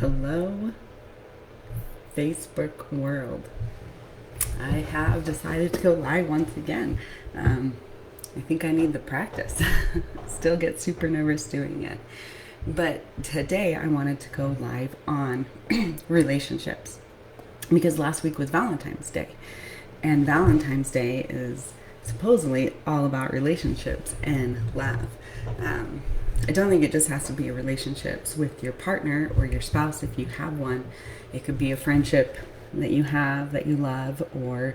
Hello, Facebook world. I have decided to go live once again. I think I need the practice. Still get super nervous doing it. But today I wanted to go live on relationships because last week was Valentine's Day. And Valentine's Day is supposedly all about relationships and love. I don't think it just has to be relationships with your partner or your spouse if you have one. It could be a friendship that you have that you love, or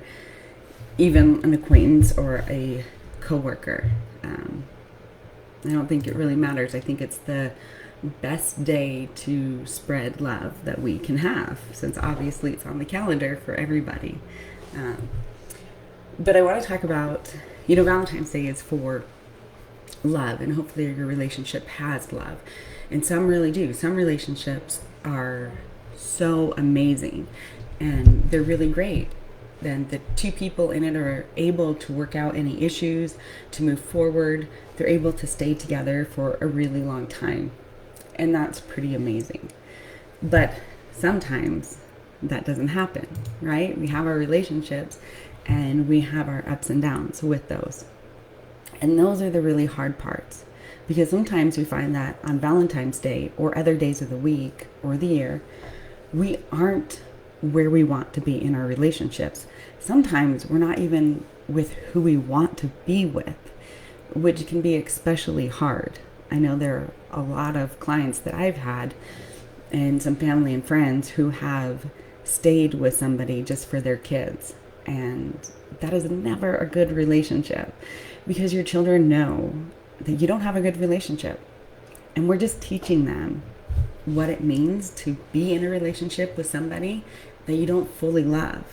even an acquaintance or a coworker. I don't think it really matters. I think it's the best day to spread love that we can have, since obviously it's on the calendar for everybody. But I want to talk about, Valentine's Day is for love, and hopefully your relationship has love. And some really do. Some relationships are so amazing and they're really great. Then the two people in it are able to work out any issues, to move forward. They're able to stay together for a really long time. And that's pretty amazing. But sometimes that doesn't happen, right? We have our relationships and we have our ups and downs with those. And those are the really hard parts, because sometimes we find that on Valentine's Day or other days of the week or the year, we aren't where we want to be in our relationships. Sometimes we're not even with who we want to be with, which can be especially hard. I know there are a lot of clients that I've had and some family and friends who have stayed with somebody just for their kids. And that is never a good relationship, because your children know that you don't have a good relationship. And we're just teaching them what it means to be in a relationship with somebody that you don't fully love,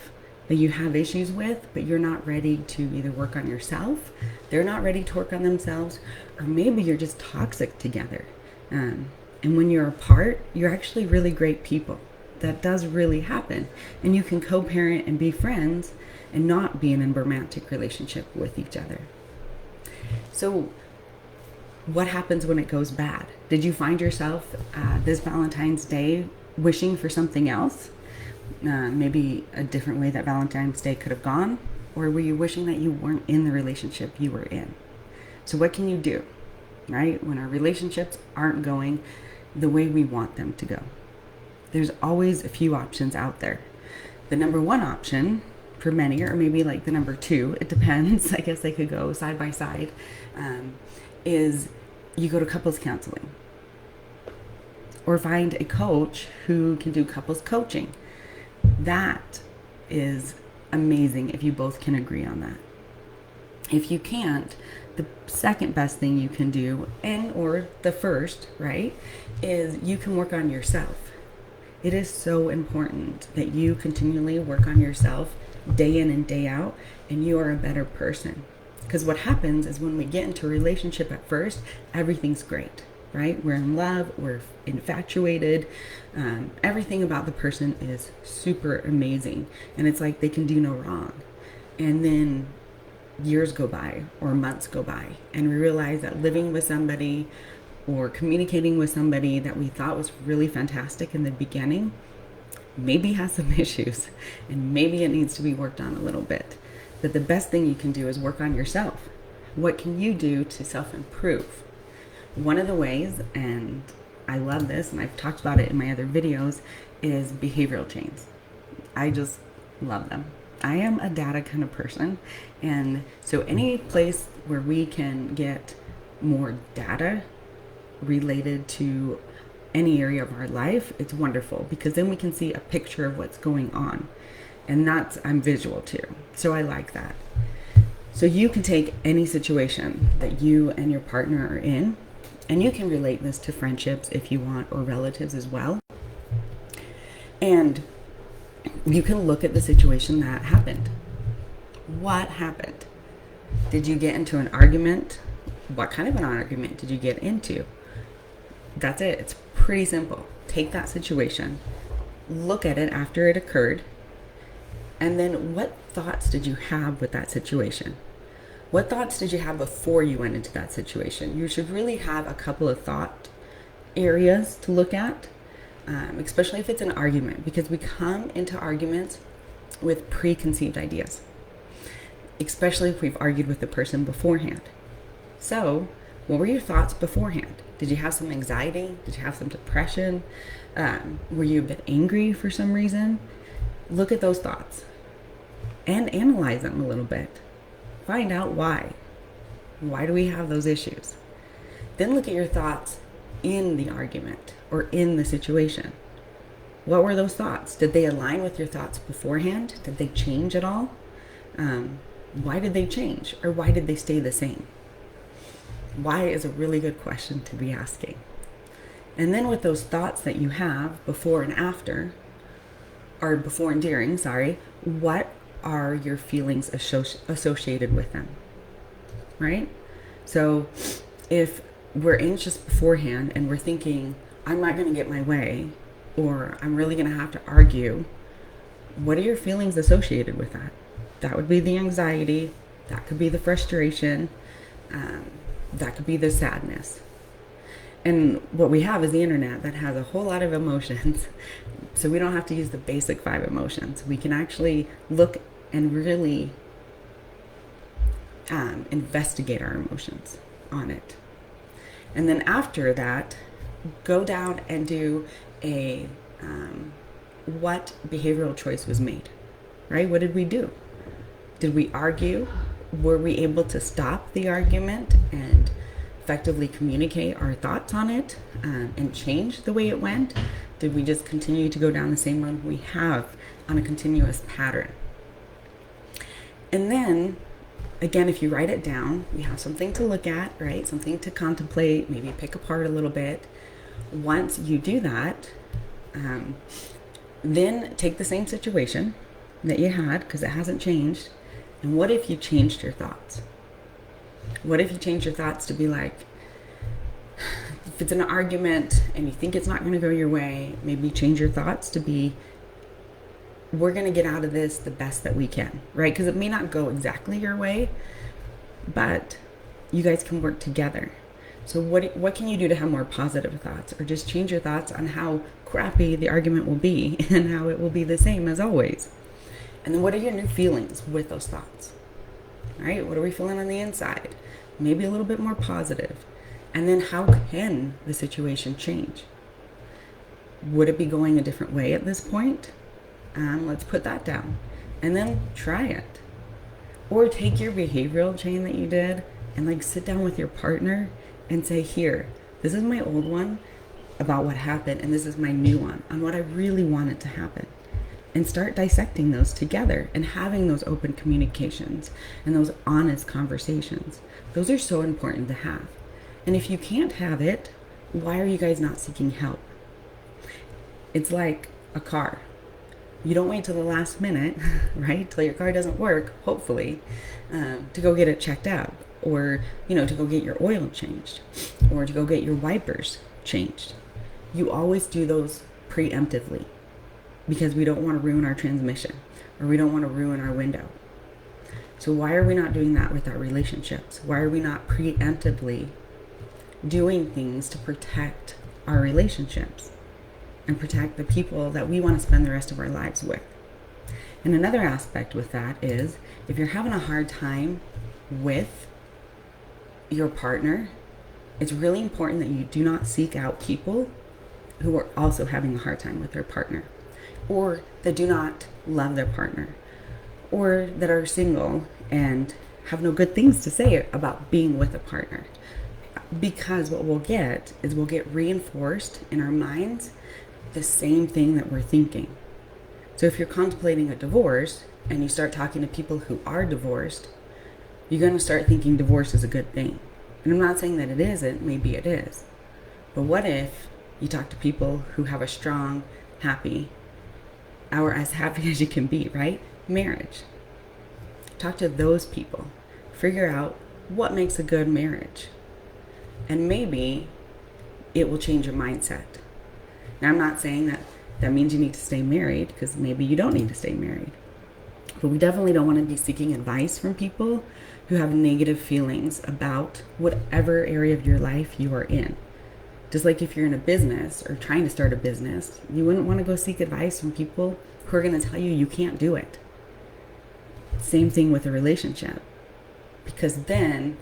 that you have issues with, but you're not ready to either work on yourself, they're not ready to work on themselves, or maybe you're just toxic together. And when you're apart, you're actually really great people. That does really happen. And you can co-parent and be friends and not be in a romantic relationship with each other. So what happens when it goes bad? Did you find yourself this Valentine's Day wishing for something else? Maybe a different way that Valentine's Day could have gone? Or were you wishing that you weren't in the relationship you were in? So what can you do, right? When our relationships aren't going the way we want them to go? There's always a few options out there. The number one option for many, or maybe like the number two, it depends, I guess they could go side by side, is you go to couples counseling or find a coach who can do couples coaching. That is amazing if you both can agree on that. If you can't, the second best thing you can do, and or the first, right, is you can work on yourself. It is so important that you continually work on yourself day in and day out, and you are a better person. Because what happens is when we get into a relationship at first, everything's great, right? We're in love, we're infatuated, everything about the person is super amazing, and it's like they can do no wrong. And then years go by or months go by, and we realize that living with somebody or communicating with somebody that we thought was really fantastic in the beginning maybe has some issues, and maybe it needs to be worked on a little bit. But the best thing you can do is work on yourself. What can you do to self-improve? One of the ways, and I love this, and I've talked about it in my other videos, is behavioral chains. I just love them. I am a data kind of person, and so any place where we can get more data related to any area of our life, it's wonderful, because then we can see a picture of what's going on. And I'm visual too, so I like that. So you can take any situation that you and your partner are in, and you can relate this to friendships if you want, or relatives as well. And you can look at the situation that happened. What happened? Did you get into an argument? What kind of an argument did you get into? That's it. It's pretty simple. Take that situation, look at it after it occurred, and then what thoughts did you have with that situation? What thoughts did you have before you went into that situation? You should really have a couple of thought areas to look at. especially if it's an argument, because we come into arguments with preconceived ideas, especially if we've argued with the person beforehand. So, what were your thoughts beforehand? Did you have some anxiety? Did you have some depression? Were you a bit angry for some reason? Look at those thoughts and analyze them a little bit. Find out why. Why do we have those issues? Then look at your thoughts in the argument or in the situation. What were those thoughts? Did they align with your thoughts beforehand? Did they change at all? Why did they change? Or why did they stay the same? Why is a really good question to be asking. And then with those thoughts that you have before and after, or before and during, what are your feelings associated with them, right? So if we're anxious beforehand and we're thinking, I'm not going to get my way, or I'm really going to have to argue, what are your feelings associated with that? That would be the anxiety, that could be the frustration, that could be the sadness. And what we have is the internet that has a whole lot of emotions. So we don't have to use the basic 5 emotions. We can actually look and really investigate our emotions on it. And then after that, go down and do a what behavioral choice was made, right? What did we do? Did we argue? Were we able to stop the argument and effectively communicate our thoughts on it and change the way it went? Did we just continue to go down the same road we have on a continuous pattern? And then, again, if you write it down, you have something to look at, right? Something to contemplate, maybe pick apart a little bit. Once you do that, then take the same situation that you had, because it hasn't changed, and what if you changed your thoughts? What if you change your thoughts to be like, if it's an argument and you think it's not going to go your way, maybe change your thoughts to be, we're going to get out of this the best that we can, right? Because it may not go exactly your way, but you guys can work together. So what can you do to have more positive thoughts? Or just change your thoughts on how crappy the argument will be and how it will be the same as always. And then what are your new feelings with those thoughts? Right? What are we feeling on the inside? Maybe a little bit more positive. And then how can the situation change? Would it be going a different way at this point? Let's put that down. And then try it. Or take your behavioral chain that you did and sit down with your partner and say, here, this is my old one about what happened, and this is my new one on what I really wanted to happen. And start dissecting those together and having those open communications and those honest conversations. Those are so important to have. And if you can't have it, why are you guys not seeking help? It's like a car. You don't wait till the last minute, right? Till your car doesn't work, hopefully, to go get it checked out, or, to go get your oil changed, or to go get your wipers changed. You always do those preemptively, because we don't want to ruin our transmission, or we don't want to ruin our window. So why are we not doing that with our relationships? Why are we not preemptively doing things to protect our relationships and protect the people that we want to spend the rest of our lives with? And another aspect with that is, if you're having a hard time with your partner, it's really important that you do not seek out people who are also having a hard time with their partner, or that do not love their partner, or that are single and have no good things to say about being with a partner. Because what we'll get is we'll get reinforced in our minds the same thing that we're thinking. So if you're contemplating a divorce and you start talking to people who are divorced, you're going to start thinking divorce is a good thing. And I'm not saying that it isn't, maybe it is. But what if you talk to people who have a strong, happy, or as happy as you can be, right? Marriage. Talk to those people. Figure out what makes a good marriage. And maybe it will change your mindset. Now, I'm not saying that means you need to stay married, because maybe you don't need to stay married. But we definitely don't want to be seeking advice from people who have negative feelings about whatever area of your life you are in. Just like if you're in a business or trying to start a business, you wouldn't want to go seek advice from people who are going to tell you you can't do it. Same thing with a relationship, because then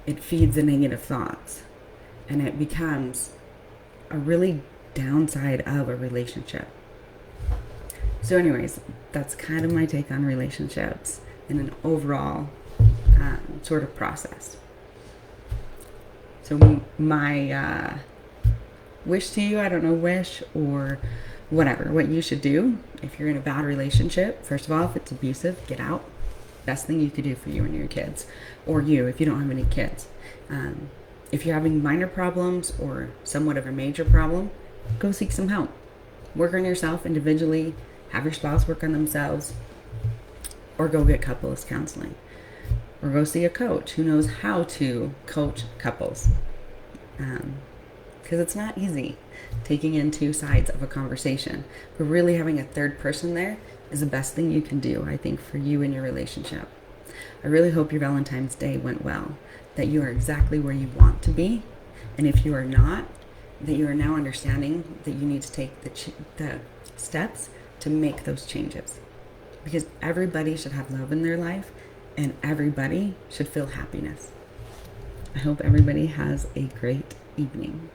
it feeds the negative thoughts and it becomes a really downside of a relationship. So anyways, that's kind of my take on relationships in an overall sort of process. So my wish to you, I don't know, wish or whatever, what you should do if you're in a bad relationship. First of all, if it's abusive, get out. Best thing you could do for you and your kids, or you if you don't have any kids. If you're having minor problems or somewhat of a major problem, go seek some help. Work on yourself individually, have your spouse work on themselves, or go get couples counseling, or go see a coach who knows how to coach couples. Because it's not easy taking in two sides of a conversation, but really having a third person there is the best thing you can do, I think, for you and your relationship. I really hope your Valentine's Day went well, that you are exactly where you want to be, and if you are not, that you are now understanding that you need to take the steps to make those changes. Because everybody should have love in their life, and everybody should feel happiness. I hope everybody has a great evening.